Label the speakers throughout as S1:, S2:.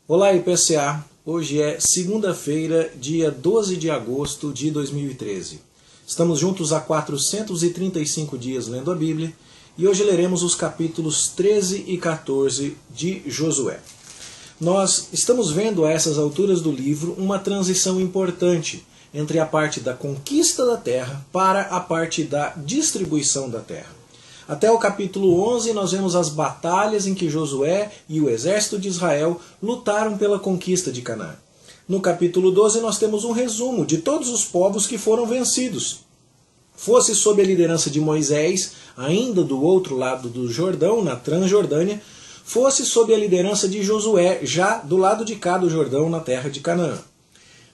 S1: Olá, IPCA! Hoje é segunda-feira, dia 12 de agosto de 2013. Estamos juntos há 435 dias lendo a Bíblia e hoje leremos os capítulos 13 e 14 de Josué. Nós estamos vendo a essas alturas do livro uma transição importante entre a parte da conquista da terra para a parte da distribuição da terra. Até o capítulo 11 nós vemos as batalhas em que Josué e o exército de Israel lutaram pela conquista de Canaã. No capítulo 12 nós temos um resumo de todos os povos que foram vencidos. Fosse sob a liderança de Moisés, ainda do outro lado do Jordão, na Transjordânia, fosse sob a liderança de Josué, já do lado de cá do Jordão, na terra de Canaã.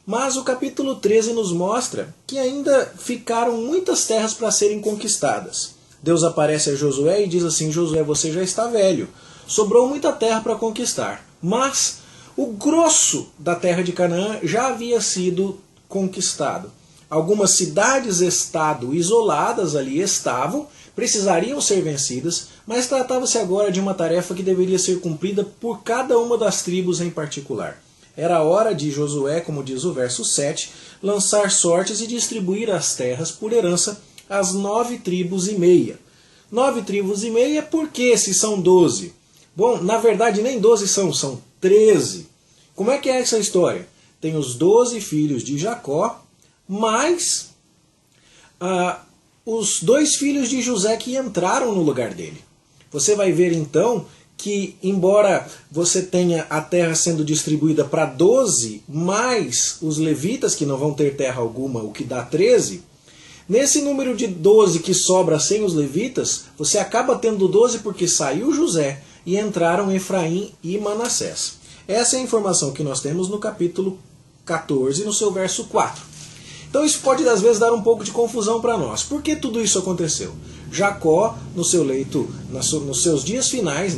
S1: Mas o capítulo 13 nos mostra que ainda ficaram muitas terras para serem conquistadas. Deus aparece a Josué e diz assim: Josué, você já está velho, sobrou muita terra para conquistar, mas o grosso da terra de Canaã já havia sido conquistado. Algumas cidades-estado isoladas ali estavam, precisariam ser vencidas, mas tratava-se agora de uma tarefa que deveria ser cumprida por cada uma das tribos em particular. Era a hora de Josué, como diz o verso 7, lançar sortes e distribuir as terras por herança às 9 tribos e meia. 9 tribos e meia, por que se são 12? Bom, na verdade nem 12 são 13. Como é que é essa história? Tem os 12 filhos de Jacó, mais os 2 filhos de José que entraram no lugar dele. Você vai ver então que, embora você tenha a terra sendo distribuída para 12, mais os levitas, que não vão ter terra alguma, o que dá 13, nesse número de 12 que sobra sem os levitas, você acaba tendo 12 porque saiu José e entraram Efraim e Manassés. Essa é a informação que nós temos no capítulo 14, no seu verso 4. Então isso pode às vezes dar um pouco de confusão para nós. Por que tudo isso aconteceu? Jacó, no seu leito, nos seus dias finais,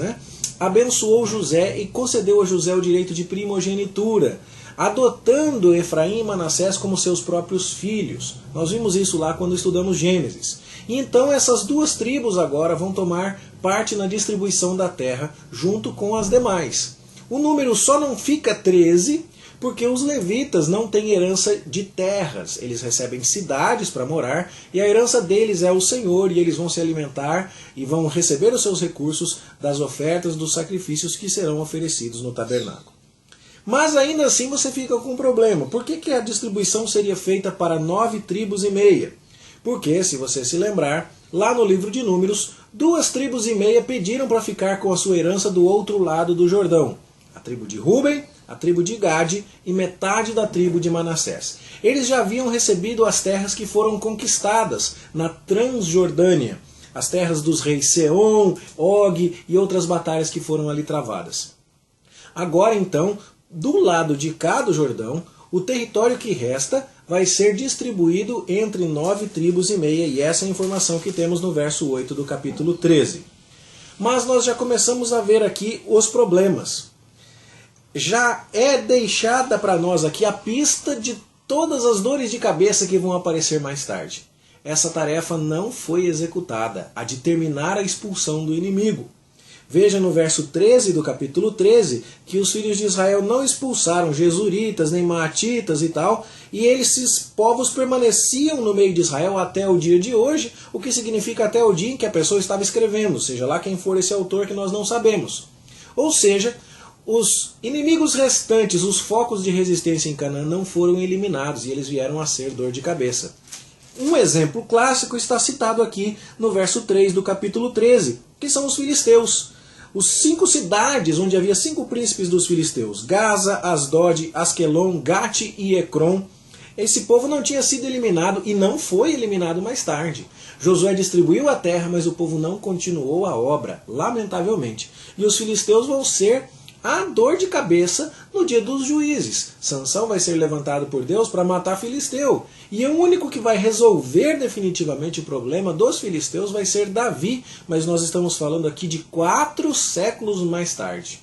S1: abençoou José e concedeu a José o direito de primogenitura, adotando Efraim e Manassés como seus próprios filhos. Nós vimos isso lá quando estudamos Gênesis. E então essas 2 tribos agora vão tomar parte na distribuição da terra junto com as demais. O número só não fica 13 porque os levitas não têm herança de terras. Eles recebem cidades para morar e a herança deles é o Senhor, e eles vão se alimentar e vão receber os seus recursos das ofertas, dos sacrifícios que serão oferecidos no tabernáculo. Mas ainda assim você fica com um problema. Por que a distribuição seria feita para 9 tribos e meia? Porque, se você se lembrar, lá no livro de Números, 2 tribos e meia pediram para ficar com a sua herança do outro lado do Jordão. A tribo de Ruben, a tribo de Gade e metade da tribo de Manassés. Eles já haviam recebido as terras que foram conquistadas na Transjordânia, as terras dos reis Seom, Og e outras batalhas que foram ali travadas. Agora então, do lado de cá do Jordão, o território que resta vai ser distribuído entre 9 tribos e meia, e essa é a informação que temos no verso 8 do capítulo 13. Mas nós já começamos a ver aqui os problemas. Já é deixada para nós aqui a pista de todas as dores de cabeça que vão aparecer mais tarde. Essa tarefa não foi executada, a de terminar a expulsão do inimigo. Veja no verso 13 do capítulo 13 que os filhos de Israel não expulsaram Jesuritas, nem Maatitas e tal, e esses povos permaneciam no meio de Israel até o dia de hoje, o que significa até o dia em que a pessoa estava escrevendo, seja lá quem for esse autor que nós não sabemos. Ou seja, os inimigos restantes, os focos de resistência em Canaã não foram eliminados e eles vieram a ser dor de cabeça. Um exemplo clássico está citado aqui no verso 3 do capítulo 13, que são os filisteus. Os 5 cidades onde havia 5 príncipes dos filisteus, Gaza, Asdod, Asquelon, Gate e Ecrom. Esse povo não tinha sido eliminado e não foi eliminado mais tarde. Josué distribuiu a terra, mas o povo não continuou a obra, lamentavelmente. E os filisteus vão ser a dor de cabeça no dia dos juízes. Sansão vai ser levantado por Deus para matar filisteu. E o único que vai resolver definitivamente o problema dos filisteus vai ser Davi. Mas nós estamos falando aqui de 4 séculos mais tarde.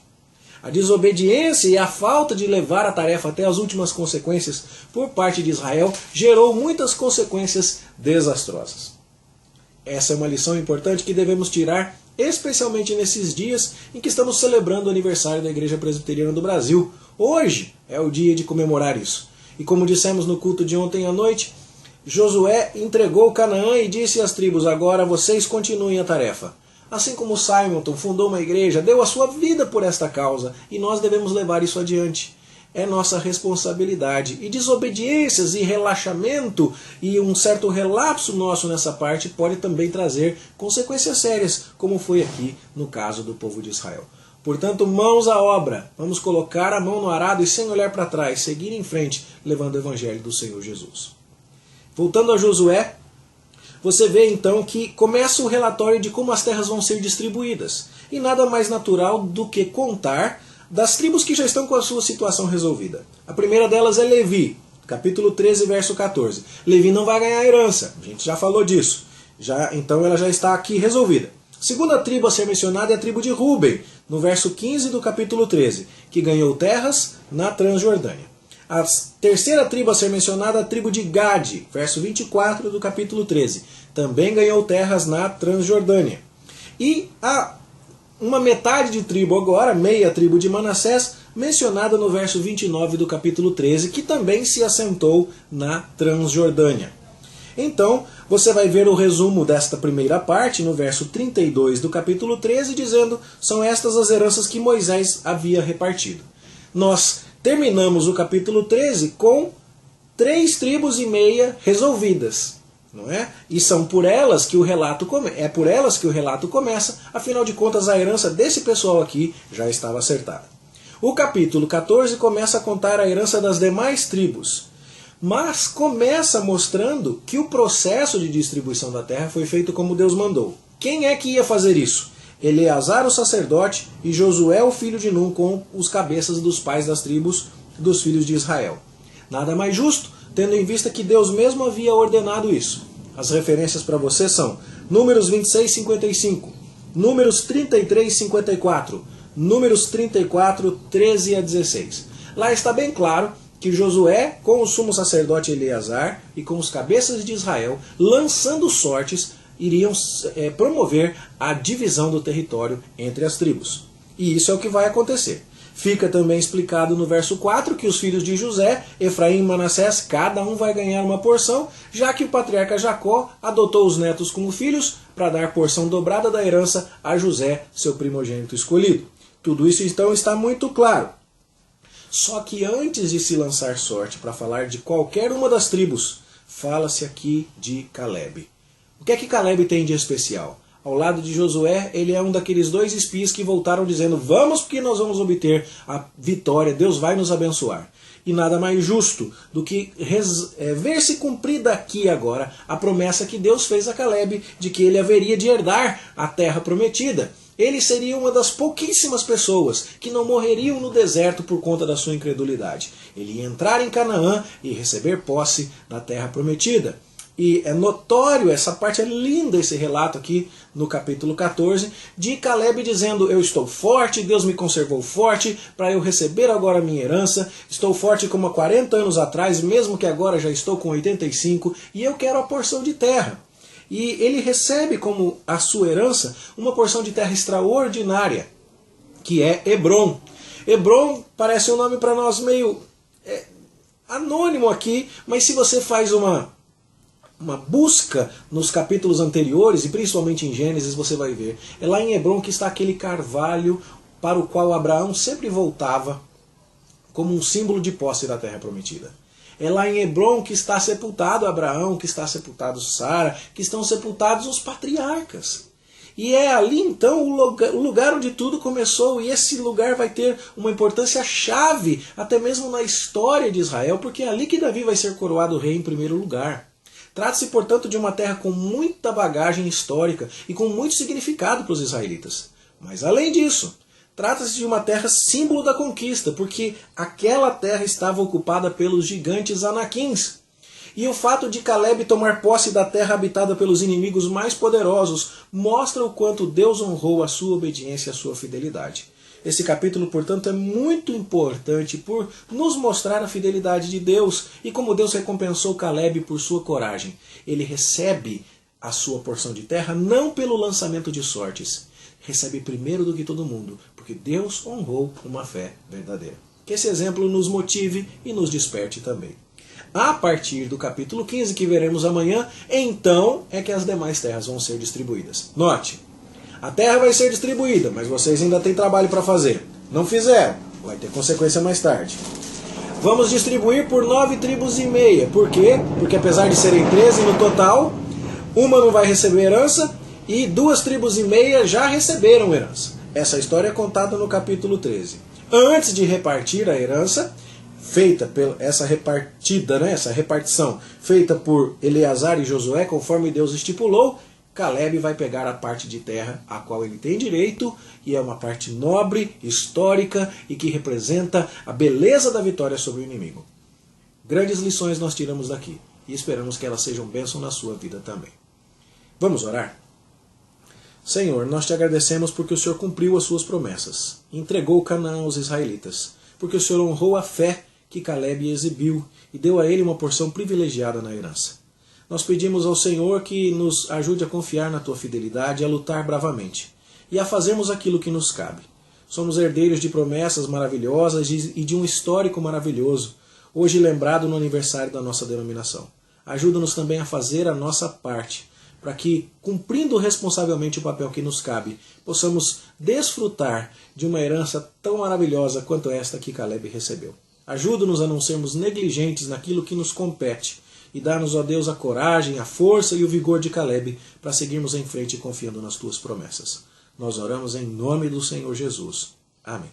S1: A desobediência e a falta de levar a tarefa até as últimas consequências por parte de Israel gerou muitas consequências desastrosas. Essa é uma lição importante que devemos tirar especialmente nesses dias em que estamos celebrando o aniversário da Igreja Presbiteriana do Brasil. Hoje é o dia de comemorar isso. E como dissemos no culto de ontem à noite, Josué entregou Canaã e disse às tribos: agora vocês continuem a tarefa. Assim como Simonton fundou uma igreja, deu a sua vida por esta causa, e nós devemos levar isso adiante. É nossa responsabilidade. E desobediências e relaxamento e um certo relapso nosso nessa parte pode também trazer consequências sérias, como foi aqui no caso do povo de Israel. Portanto, mãos à obra. Vamos colocar a mão no arado e sem olhar para trás, seguir em frente, levando o evangelho do Senhor Jesus. Voltando a Josué, você vê então que começa o relatório de como as terras vão ser distribuídas. E nada mais natural do que contar das tribos que já estão com a sua situação resolvida. A primeira delas é Levi, capítulo 13, verso 14. Levi não vai ganhar herança, a gente já falou disso. Então ela já está aqui resolvida. A segunda tribo a ser mencionada é a tribo de Ruben, no verso 15 do capítulo 13, que ganhou terras na Transjordânia. A terceira tribo a ser mencionada é a tribo de Gade, verso 24 do capítulo 13. Também ganhou terras na Transjordânia. E uma metade de tribo agora, meia tribo de Manassés, mencionada no verso 29 do capítulo 13, que também se assentou na Transjordânia. Então, você vai ver o resumo desta primeira parte, no verso 32 do capítulo 13, dizendo: são estas as heranças que Moisés havia repartido. Nós terminamos o capítulo 13 com 3 tribos e meia resolvidas, não é? E são por elas que o relato começa, afinal de contas a herança desse pessoal aqui já estava acertada. O capítulo 14 começa a contar a herança das demais tribos, mas começa mostrando que o processo de distribuição da terra foi feito como Deus mandou. Quem é que ia fazer isso? Eleazar o sacerdote e Josué o filho de Nun com os cabeças dos pais das tribos dos filhos de Israel. Nada mais justo, tendo em vista que Deus mesmo havia ordenado isso. As referências para você são Números 26, 55, Números 33, 54, Números 34, 13 a 16. Lá está bem claro que Josué, com o sumo sacerdote Eleazar e com os cabeças de Israel, lançando sortes, iriam promover a divisão do território entre as tribos. E isso é o que vai acontecer. Fica também explicado no verso 4 que os filhos de José, Efraim e Manassés, cada um vai ganhar uma porção, já que o patriarca Jacó adotou os netos como filhos para dar porção dobrada da herança a José, seu primogênito escolhido. Tudo isso então está muito claro. Só que antes de se lançar sorte para falar de qualquer uma das tribos, fala-se aqui de Calebe. O que é que Calebe tem de especial? Ao lado de Josué, ele é um daqueles 2 espias que voltaram dizendo: vamos porque nós vamos obter a vitória, Deus vai nos abençoar. E nada mais justo do que ver-se cumprida aqui agora a promessa que Deus fez a Calebe de que ele haveria de herdar a terra prometida. Ele seria uma das pouquíssimas pessoas que não morreriam no deserto por conta da sua incredulidade. Ele ia entrar em Canaã e receber posse da terra prometida. E é notório, essa parte é linda, esse relato aqui no capítulo 14, de Calebe dizendo: eu estou forte, Deus me conservou forte para eu receber agora a minha herança, estou forte como há 40 anos atrás, mesmo que agora já estou com 85, e eu quero a porção de terra. E ele recebe como a sua herança uma porção de terra extraordinária, que é Hebron. Hebron parece um nome para nós meio anônimo aqui, mas se você faz uma busca nos capítulos anteriores, e principalmente em Gênesis, você vai ver. É lá em Hebron que está aquele carvalho para o qual Abraão sempre voltava como um símbolo de posse da terra prometida. É lá em Hebron que está sepultado Abraão, que está sepultado Sara, que estão sepultados os patriarcas. E é ali então o lugar onde tudo começou, e esse lugar vai ter uma importância chave, até mesmo na história de Israel, porque é ali que Davi vai ser coroado rei em primeiro lugar. Trata-se, portanto, de uma terra com muita bagagem histórica e com muito significado para os israelitas. Mas além disso, trata-se de uma terra símbolo da conquista, porque aquela terra estava ocupada pelos gigantes anaquins. E o fato de Calebe tomar posse da terra habitada pelos inimigos mais poderosos mostra o quanto Deus honrou a sua obediência e a sua fidelidade. Esse capítulo, portanto, é muito importante por nos mostrar a fidelidade de Deus e como Deus recompensou Calebe por sua coragem. Ele recebe a sua porção de terra não pelo lançamento de sortes. recebe primeiro do que todo mundo, porque Deus honrou uma fé verdadeira. Que esse exemplo nos motive e nos desperte também. A partir do capítulo 15, que veremos amanhã, então é que as demais terras vão ser distribuídas. Note, a terra vai ser distribuída, mas vocês ainda têm trabalho para fazer. Não fizeram, vai ter consequência mais tarde. Vamos distribuir por 9 tribos e meia. Por quê? Porque apesar de serem 13 no total, uma não vai receber herança e 2 tribos e meia já receberam herança. Essa história é contada no capítulo 13. Antes de repartir a herança, essa repartição feita por Eleazar e Josué, conforme Deus estipulou, Caleb vai pegar a parte de terra a qual ele tem direito, e é uma parte nobre, histórica e que representa a beleza da vitória sobre o inimigo. Grandes lições nós tiramos daqui e esperamos que elas sejam bênção na sua vida também. Vamos orar? Senhor, nós te agradecemos porque o Senhor cumpriu as suas promessas, entregou Canaã aos israelitas, porque o Senhor honrou a fé que Caleb exibiu e deu a ele uma porção privilegiada na herança. Nós pedimos ao Senhor que nos ajude a confiar na tua fidelidade e a lutar bravamente, e a fazermos aquilo que nos cabe. Somos herdeiros de promessas maravilhosas e de um histórico maravilhoso, hoje lembrado no aniversário da nossa denominação. Ajuda-nos também a fazer a nossa parte, para que, cumprindo responsavelmente o papel que nos cabe, possamos desfrutar de uma herança tão maravilhosa quanto esta que Caleb recebeu. Ajuda-nos a não sermos negligentes naquilo que nos compete e dá-nos, ó Deus, a coragem, a força e o vigor de Caleb para seguirmos em frente confiando nas tuas promessas. Nós oramos em nome do Senhor Jesus. Amém.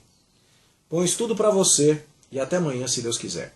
S1: Bom estudo para você e até amanhã, se Deus quiser.